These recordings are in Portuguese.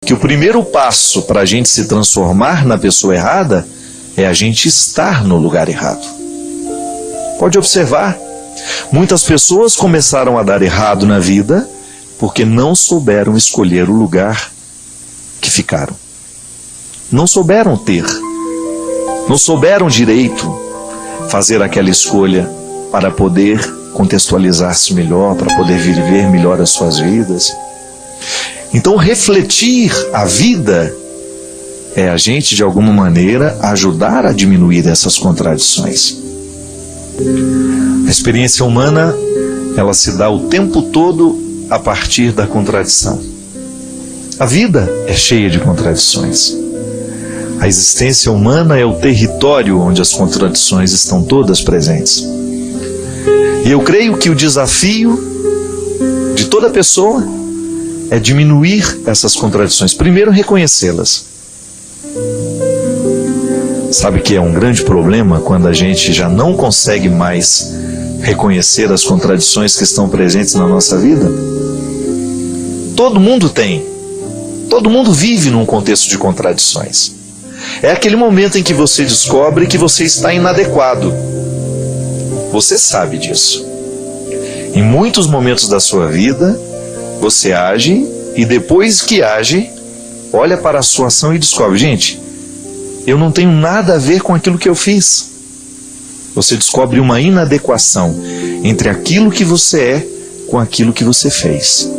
que o primeiro passo para a gente se transformar na pessoa errada é a gente estar no lugar errado. Pode observar, muitas pessoas começaram a dar errado na vida porque não souberam escolher o lugar que ficaram. Não souberam ter, não souberam direito fazer aquela escolha para poder contextualizar-se melhor, para poder viver melhor as suas vidas. Então, refletir a vida é a gente, de alguma maneira, ajudar a diminuir essas contradições. A experiência humana, ela se dá o tempo todo a partir da contradição. A vida é cheia de contradições. A existência humana é o território onde as contradições estão todas presentes. E eu creio que o desafio de toda pessoa é diminuir essas contradições. Primeiro, reconhecê-las. Sabe que é um grande problema quando a gente já não consegue mais reconhecer as contradições que estão presentes na nossa vida? Todo mundo tem. Todo mundo vive num contexto de contradições. É aquele momento em que você descobre que você está inadequado. Você sabe disso. Em muitos momentos da sua vida, você age e depois que age, olha para a sua ação e descobre, gente, eu não tenho nada a ver com aquilo que eu fiz. Você descobre uma inadequação entre aquilo que você é com aquilo que você fez.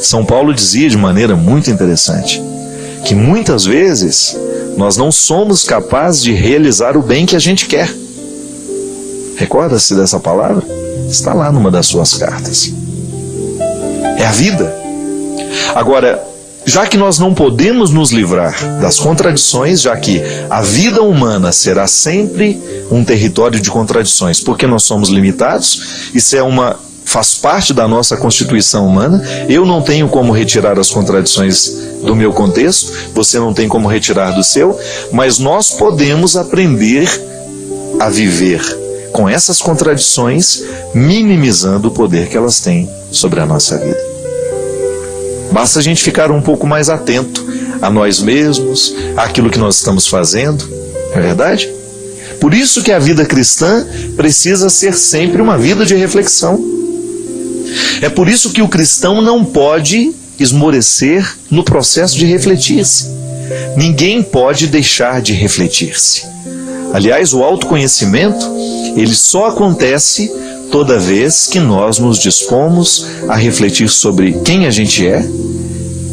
São Paulo dizia de maneira muito interessante que muitas vezes nós não somos capazes de realizar o bem que a gente quer. Recorda-se dessa palavra? Está lá numa das suas cartas. É a vida. Agora, já que nós não podemos nos livrar das contradições, já que a vida humana será sempre um território de contradições, porque nós somos limitados, isso faz parte da nossa constituição humana. Eu não tenho como retirar as contradições do meu contexto, você não tem como retirar do seu, mas nós podemos aprender a viver com essas contradições, minimizando o poder que elas têm sobre a nossa vida. Basta a gente ficar um pouco mais atento a nós mesmos, àquilo que nós estamos fazendo, não é verdade? Por isso que a vida cristã precisa ser sempre uma vida de reflexão. É por isso que o cristão não pode esmorecer no processo de refletir-se. Ninguém pode deixar de refletir-se. Aliás, o autoconhecimento, ele só acontece toda vez que nós nos dispomos a refletir sobre quem a gente é,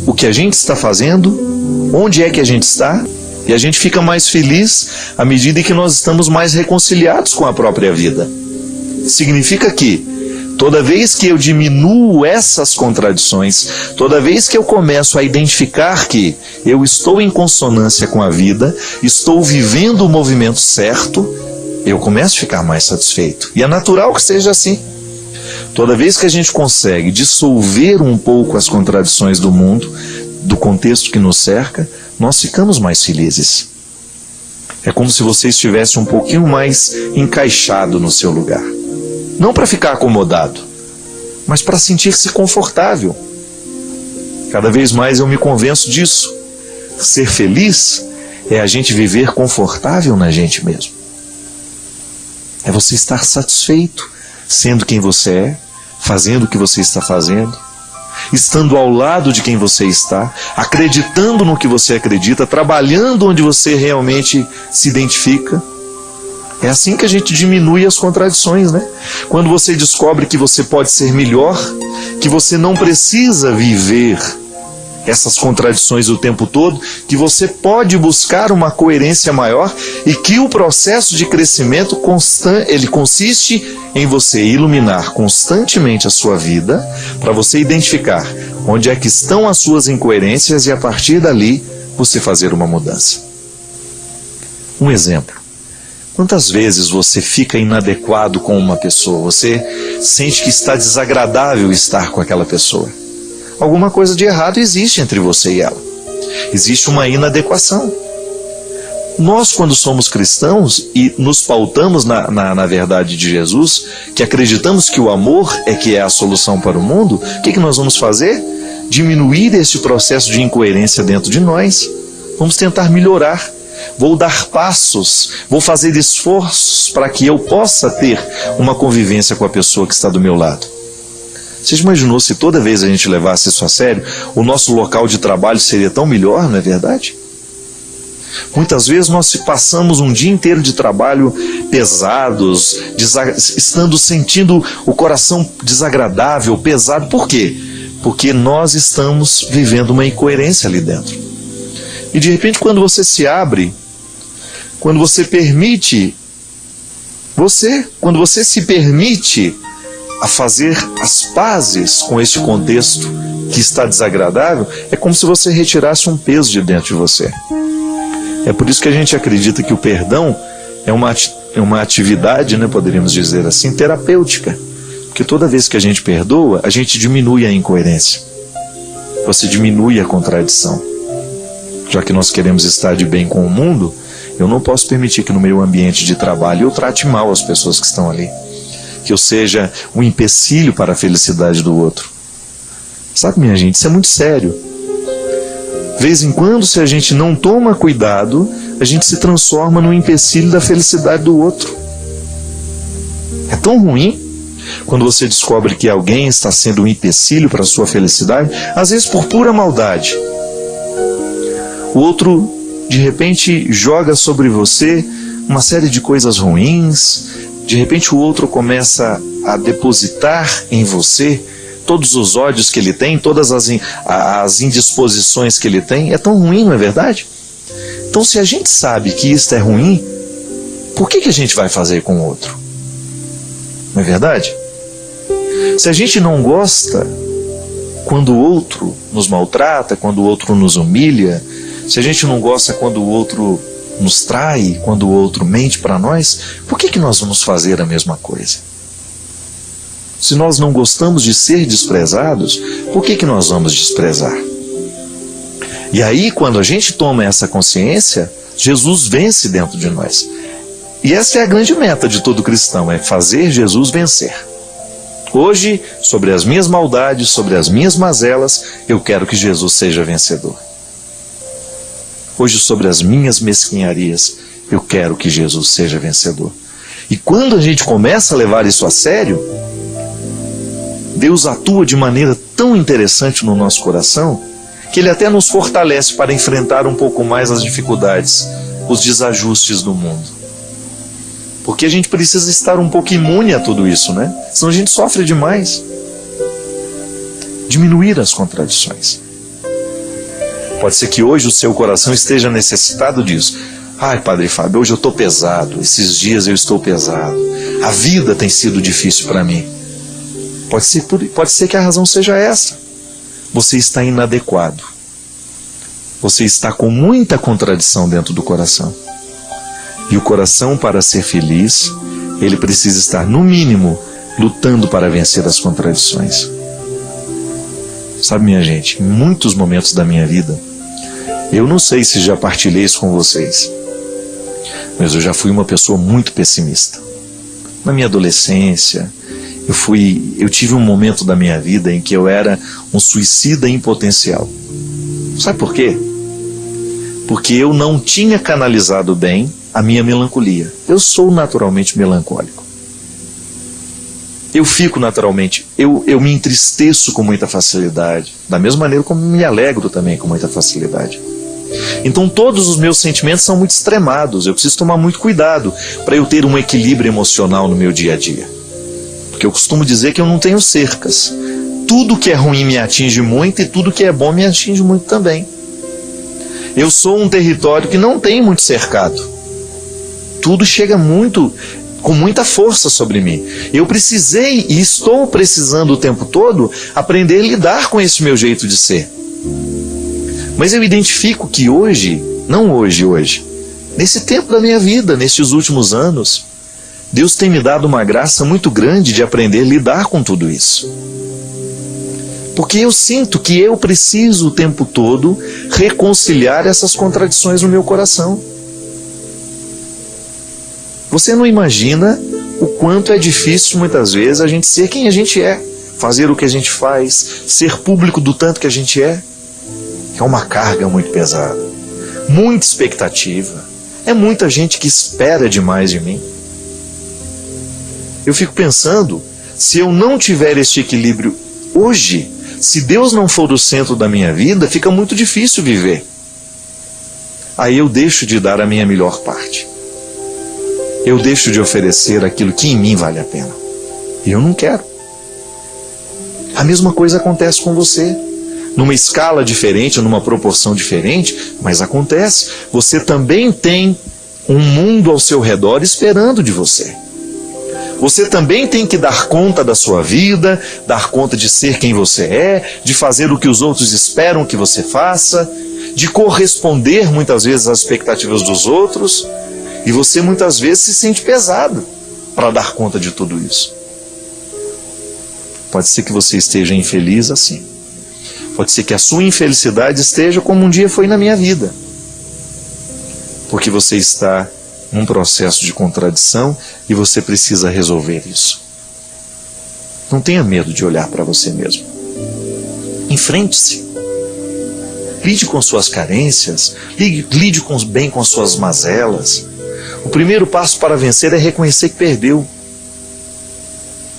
o que a gente está fazendo, onde é que a gente está, e a gente fica mais feliz à medida que nós estamos mais reconciliados com a própria vida. Significa que toda vez que eu diminuo essas contradições, toda vez que eu começo a identificar que eu estou em consonância com a vida, estou vivendo o movimento certo, eu começo a ficar mais satisfeito. E é natural que seja assim. Toda vez que a gente consegue dissolver um pouco as contradições do mundo, do contexto que nos cerca, nós ficamos mais felizes. É como se você estivesse um pouquinho mais encaixado no seu lugar. Não para ficar acomodado, mas para sentir-se confortável. Cada vez mais eu me convenço disso. Ser feliz é a gente viver confortável na gente mesmo. É você estar satisfeito, sendo quem você é, fazendo o que você está fazendo, estando ao lado de quem você está, acreditando no que você acredita, trabalhando onde você realmente se identifica. É assim que a gente diminui as contradições, né? Quando você descobre que você pode ser melhor, que você não precisa viver essas contradições o tempo todo, que você pode buscar uma coerência maior e que o processo de crescimento constante, ele consiste em você iluminar constantemente a sua vida para você identificar onde é que estão as suas incoerências e a partir dali você fazer uma mudança. Um exemplo. Quantas vezes você fica inadequado com uma pessoa? Você sente que está desagradável estar com aquela pessoa. Alguma coisa de errado existe entre você e ela. Existe uma inadequação. Nós, quando somos cristãos e nos pautamos na verdade de Jesus, que acreditamos que o amor é que é a solução para o mundo, o que nós vamos fazer? diminuir este processo de incoerência dentro de nós, vamos tentar melhorar. Vou dar passos, vou fazer esforços para que eu possa ter uma convivência com a pessoa que está do meu lado. Você já imaginou se toda vez a gente levasse isso a sério, o nosso local de trabalho seria tão melhor, não é verdade? Muitas vezes nós passamos um dia inteiro de trabalho pesados, sentindo o coração desagradável, pesado. Por quê? Porque nós estamos vivendo uma incoerência ali dentro. E de repente, quando você se abre, quando você se permite a fazer as pazes com este contexto que está desagradável, é como se você retirasse um peso de dentro de você. É por isso que a gente acredita que o perdão é uma atividade, né, poderíamos dizer assim, terapêutica. Porque toda vez que a gente perdoa, a gente diminui a incoerência. Você diminui a contradição. Já que nós queremos estar de bem com o mundo, eu não posso permitir que no meu ambiente de trabalho eu trate mal as pessoas que estão ali. Que eu seja um empecilho para a felicidade do outro. Sabe, minha gente, isso é muito sério. De vez em quando, se a gente não toma cuidado, a gente se transforma num empecilho da felicidade do outro. É tão ruim quando você descobre que alguém está sendo um empecilho para a sua felicidade, às vezes por pura maldade. O outro, de repente, joga sobre você uma série de coisas ruins. De repente o outro começa a depositar em você todos os ódios que ele tem, todas as indisposições que ele tem. É tão ruim, não é verdade? Então, se a gente sabe que isto é ruim, por que a gente vai fazer com o outro? Não é verdade? Se a gente não gosta quando o outro nos maltrata, quando o outro nos humilha, se a gente não gosta quando o outro nos trai, quando o outro mente para nós, por que nós vamos fazer a mesma coisa? Se nós não gostamos de ser desprezados, por que nós vamos desprezar? E aí, quando a gente toma essa consciência, Jesus vence dentro de nós. E essa é a grande meta de todo cristão, é fazer Jesus vencer. Hoje, sobre as minhas maldades, sobre as minhas mazelas, eu quero que Jesus seja vencedor. Hoje, sobre as minhas mesquinharias, eu quero que Jesus seja vencedor. E quando a gente começa a levar isso a sério, Deus atua de maneira tão interessante no nosso coração, que Ele até nos fortalece para enfrentar um pouco mais as dificuldades, os desajustes do mundo. Porque a gente precisa estar um pouco imune a tudo isso, né? Senão a gente sofre demais. Diminuir as contradições. Pode ser que hoje o seu coração esteja necessitado disso. Ai, Padre Fábio, hoje eu estou pesado, esses dias eu estou pesado. A vida tem sido difícil para mim. Pode ser que a razão seja essa. Você está inadequado. Você está com muita contradição dentro do coração. E o coração, para ser feliz, ele precisa estar, no mínimo, lutando para vencer as contradições. Sabe, minha gente, em muitos momentos da minha vida, eu não sei se já partilhei isso com vocês, mas eu já fui uma pessoa muito pessimista. Na minha adolescência, eu tive um momento da minha vida em que eu era um suicida em potencial. Sabe por quê? Porque eu não tinha canalizado bem a minha melancolia. Eu sou naturalmente melancólico. Eu fico naturalmente, eu me entristeço com muita facilidade, da mesma maneira como me alegro também com muita facilidade. Então todos os meus sentimentos são muito extremados, eu preciso tomar muito cuidado para eu ter um equilíbrio emocional no meu dia a dia. Porque eu costumo dizer que eu não tenho cercas. Tudo que é ruim me atinge muito e tudo que é bom me atinge muito também. Eu sou um território que não tem muito cercado. Tudo chega com muita força sobre mim. Eu precisei e estou precisando o tempo todo aprender a lidar com esse meu jeito de ser. Mas eu identifico que hoje, nesse tempo da minha vida, nesses últimos anos, Deus tem me dado uma graça muito grande de aprender a lidar com tudo isso. Porque eu sinto que eu preciso o tempo todo reconciliar essas contradições no meu coração. Você não imagina o quanto é difícil muitas vezes a gente ser quem a gente é. fazer o que a gente faz, ser público do tanto que a gente é uma carga muito pesada, muita expectativa, é muita gente que espera demais de mim. Eu fico pensando, se eu não tiver este equilíbrio hoje, se Deus não for o centro da minha vida, fica muito difícil viver. Aí eu deixo de dar a minha melhor parte. Eu deixo de oferecer aquilo que em mim vale a pena. E eu não quero. A mesma coisa acontece com você. Numa escala diferente, numa proporção diferente, mas acontece. Você também tem um mundo ao seu redor esperando de você. Você também tem que dar conta da sua vida, dar conta de ser quem você é, de fazer o que os outros esperam que você faça, de corresponder muitas vezes às expectativas dos outros, e você muitas vezes se sente pesado para dar conta de tudo isso. Pode ser que você esteja infeliz assim. Pode ser que a sua infelicidade esteja como um dia foi na minha vida. Porque você está num processo de contradição e você precisa resolver isso. Não tenha medo de olhar para você mesmo. Enfrente-se. Lide com suas carências, lide bem com suas mazelas. O primeiro passo para vencer é reconhecer que perdeu.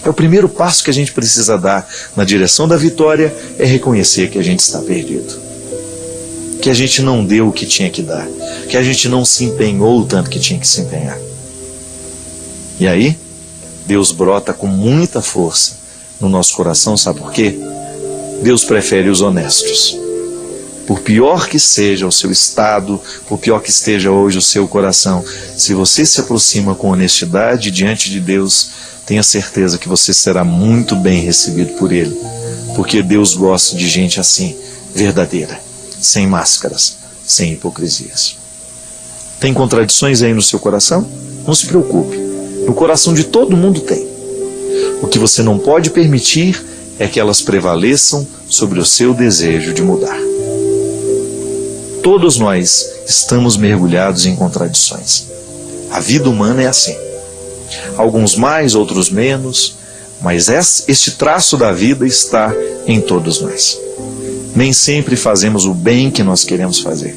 É o primeiro passo que a gente precisa dar na direção da vitória, é reconhecer que a gente está perdido. Que a gente não deu o que tinha que dar, que a gente não se empenhou o tanto que tinha que se empenhar. E aí, Deus brota com muita força no nosso coração, sabe por quê? Deus prefere os honestos. Por pior que seja o seu estado, por pior que esteja hoje o seu coração, se você se aproxima com honestidade diante de Deus, tenha certeza que você será muito bem recebido por Ele, porque Deus gosta de gente assim, verdadeira, sem máscaras, sem hipocrisias. Tem contradições aí no seu coração? Não se preocupe, no coração de todo mundo tem. O que você não pode permitir é que elas prevaleçam sobre o seu desejo de mudar. Todos nós estamos mergulhados em contradições. A vida humana é assim. Alguns mais, outros menos, mas este traço da vida está em todos nós. Nem sempre fazemos o bem que nós queremos fazer.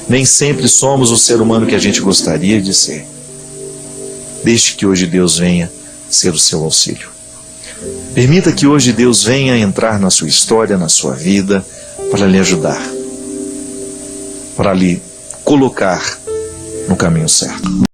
Nem sempre somos o ser humano que a gente gostaria de ser. Deixe que hoje Deus venha ser o seu auxílio. Permita que hoje Deus venha entrar na sua história, na sua vida, para lhe ajudar, para lhe colocar no caminho certo.